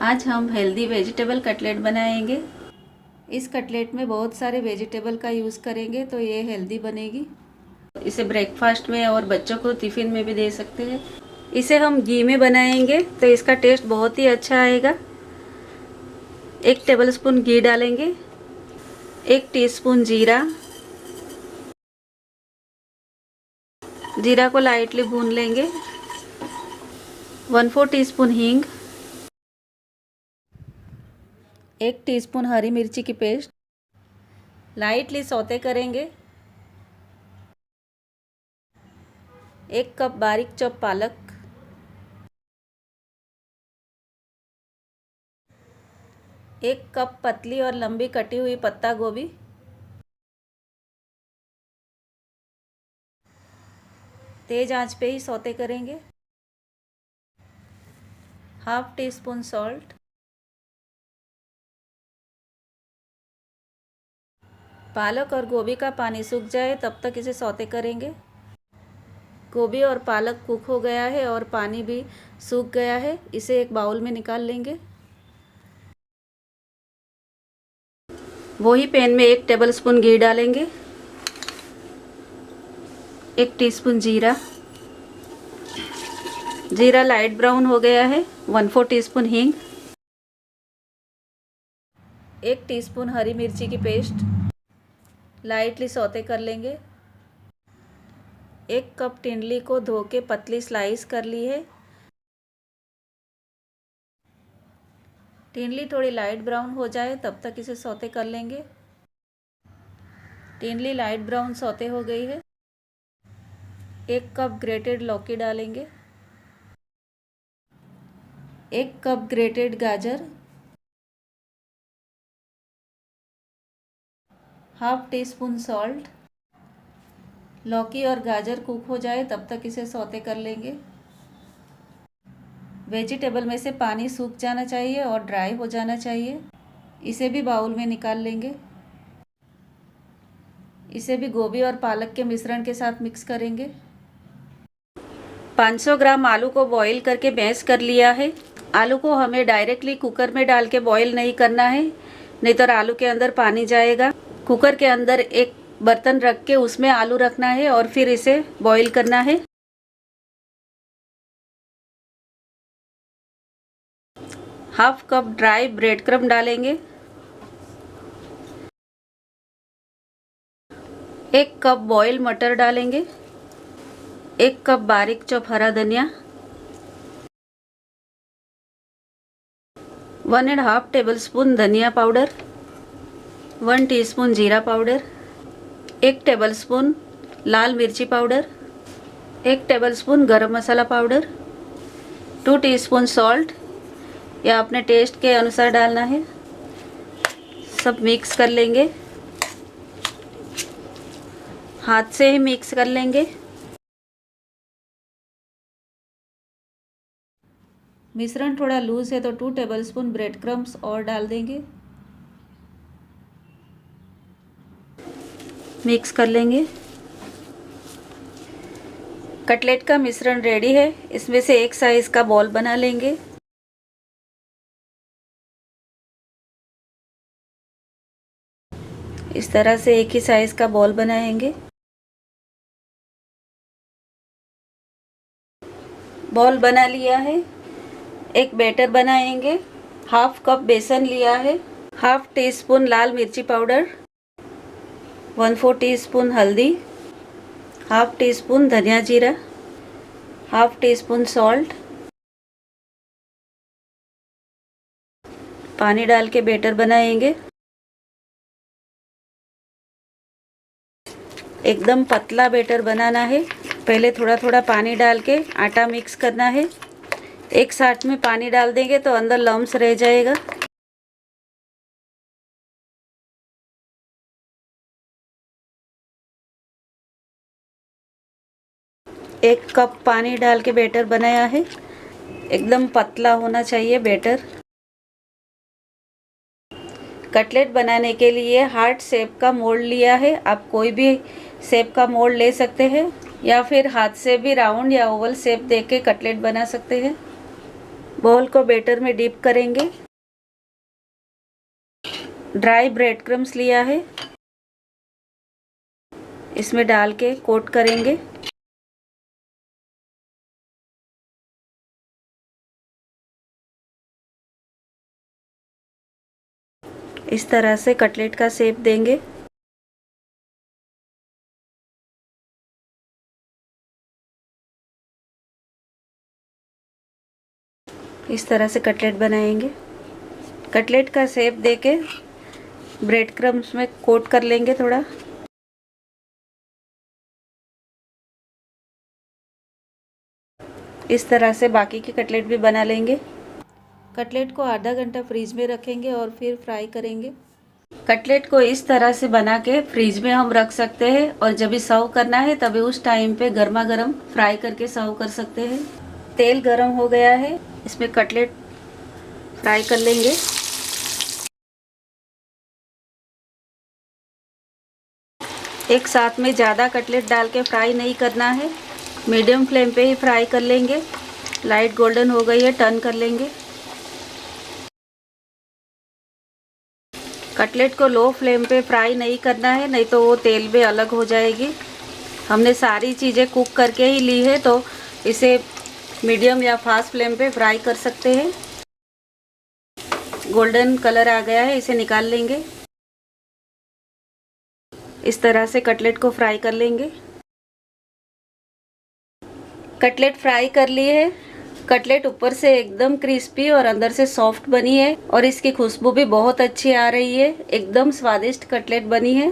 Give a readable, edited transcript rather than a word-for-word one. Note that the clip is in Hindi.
आज हम हेल्दी वेजिटेबल कटलेट बनाएंगे। इस कटलेट में बहुत सारे वेजिटेबल का यूज़ करेंगे तो ये हेल्दी बनेगी। इसे ब्रेकफास्ट में और बच्चों को टिफ़िन में भी दे सकते हैं। इसे हम घी में बनाएंगे तो इसका टेस्ट बहुत ही अच्छा आएगा। 1 टेबलस्पून घी डालेंगे, 1 टीस्पून जीरा, जीरा को लाइटली भून लेंगे, 1/4 टीस्पून हींग, 1 टीस्पून हरी मिर्ची की पेस्ट, लाइटली सौते करेंगे। 1 कप बारीक चॉप पालक, 1 कप पतली और लंबी कटी हुई पत्ता गोभी, तेज आंच पे ही सौते करेंगे। 1/2 टीस्पून सॉल्ट, पालक और गोभी का पानी सूख जाए तब तक इसे सौते करेंगे। गोभी और पालक कुक हो गया है और पानी भी सूख गया है। इसे एक बाउल में निकाल लेंगे। वही पैन में 1 टेबलस्पून घी डालेंगे, 1 टीस्पून जीरा, जीरा लाइट ब्राउन हो गया है। 1/4 टीस्पून हींग, 1 टीस्पून हरी मिर्ची की पेस्ट, लाइटली सौते कर लेंगे। 1 कप टिंडली को धो के पतली स्लाइस कर ली है। टिंडली थोड़ी लाइट ब्राउन हो जाए तब तक इसे सौते कर लेंगे। टिंडली लाइट ब्राउन सौते हो गई है। 1 कप ग्रेटेड लौकी डालेंगे, 1 कप ग्रेटेड गाजर, 1/2 टीस्पून सॉल्ट। लौकी और गाजर कुक हो जाए तब तक इसे सौते कर लेंगे। वेजिटेबल में से पानी सूख जाना चाहिए और ड्राई हो जाना चाहिए। इसे भी बाउल में निकाल लेंगे। इसे भी गोभी और पालक के मिश्रण के साथ मिक्स करेंगे। 500 ग्राम आलू को बॉईल करके मैश कर लिया है। आलू को हमें डायरेक्टली कुकर में डाल के बॉईल नहीं करना है, नहीं तो आलू के अंदर पानी जाएगा। कुकर के अंदर एक बर्तन रख के उसमें आलू रखना है और फिर इसे बॉईल करना है। Half cup dry bread crumb डालेंगे, 1 कप बॉयल मटर डालेंगे, 1 कप बारीक चॉप हरा धनिया, 1.5 टेबलस्पून धनिया पाउडर, 1 टीस्पून जीरा पाउडर, 1 टेबलस्पून लाल मिर्ची पाउडर, 1 टेबलस्पून गरम मसाला पाउडर, 2 टीस्पून सॉल्ट या अपने टेस्ट के अनुसार डालना है। सब मिक्स कर लेंगे, हाथ से ही मिक्स कर लेंगे। मिश्रण थोड़ा लूज है तो 2 टेबलस्पून ब्रेड क्रम्ब्स और डाल देंगे। मिक्स कर लेंगे। कटलेट का मिश्रण रेडी है। इसमें से एक साइज का बॉल बना लेंगे। इस तरह से एक ही साइज का बॉल बनाएंगे। बॉल बना लिया है। एक बैटर बनाएंगे। 1/2 कप बेसन लिया है, 1/2 टीस्पून लाल मिर्ची पाउडर, 1/4 टीस्पून हल्दी, 1/2 टीस्पून धनिया जीरा, 1/2 टीस्पून सॉल्ट। पानी डाल के बैटर बनाएंगे। एकदम पतला बैटर बनाना है। पहले थोड़ा थोड़ा पानी डाल के आटा मिक्स करना है। एक साथ में पानी डाल देंगे तो अंदर लम्स रह जाएगा। एक कप पानी डाल के बैटर बनाया है। एकदम पतला होना चाहिए बैटर। कटलेट बनाने के लिए हार्ट शेप का मोल्ड लिया है। आप कोई भी शेप का मोल्ड ले सकते हैं या फिर हाथ से भी राउंड या ओवल शेप देके कटलेट बना सकते हैं। बॉल को बैटर में डिप करेंगे। ड्राई ब्रेड क्रम्स लिया है, इसमें डाल के कोट करेंगे। इस तरह से कटलेट का शेप देंगे। इस तरह से कटलेट बनाएंगे। कटलेट का शेप देके ब्रेड क्रम्स में कोट कर लेंगे थोड़ा। इस तरह से बाकी के कटलेट भी बना लेंगे। कटलेट को आधा घंटा फ्रीज में रखेंगे और फिर फ्राई करेंगे। कटलेट को इस तरह से बना के फ्रीज में हम रख सकते हैं और जब भी सर्व करना है तभी उस टाइम पे गर्मा गर्म फ्राई करके सर्व कर सकते हैं। तेल गरम हो गया है, इसमें कटलेट फ्राई कर लेंगे। एक साथ में ज़्यादा कटलेट डाल के फ्राई नहीं करना है, मीडियम फ्लेम पे ही फ्राई कर लेंगे। लाइट गोल्डन हो गई है, टर्न कर लेंगे। कटलेट को लो फ्लेम पे फ्राई नहीं करना है, नहीं तो वो तेल में अलग हो जाएगी। हमने सारी चीज़ें कुक करके ही ली है, तो इसे मीडियम या फास्ट फ्लेम पे फ्राई कर सकते हैं। गोल्डन कलर आ गया है, इसे निकाल लेंगे। इस तरह से कटलेट को फ्राई कर लेंगे। कटलेट फ्राई कर लिए है। कटलेट ऊपर से एकदम क्रिस्पी और अंदर से सॉफ्ट बनी है और इसकी खुशबू भी बहुत अच्छी आ रही है। एकदम स्वादिष्ट कटलेट बनी है।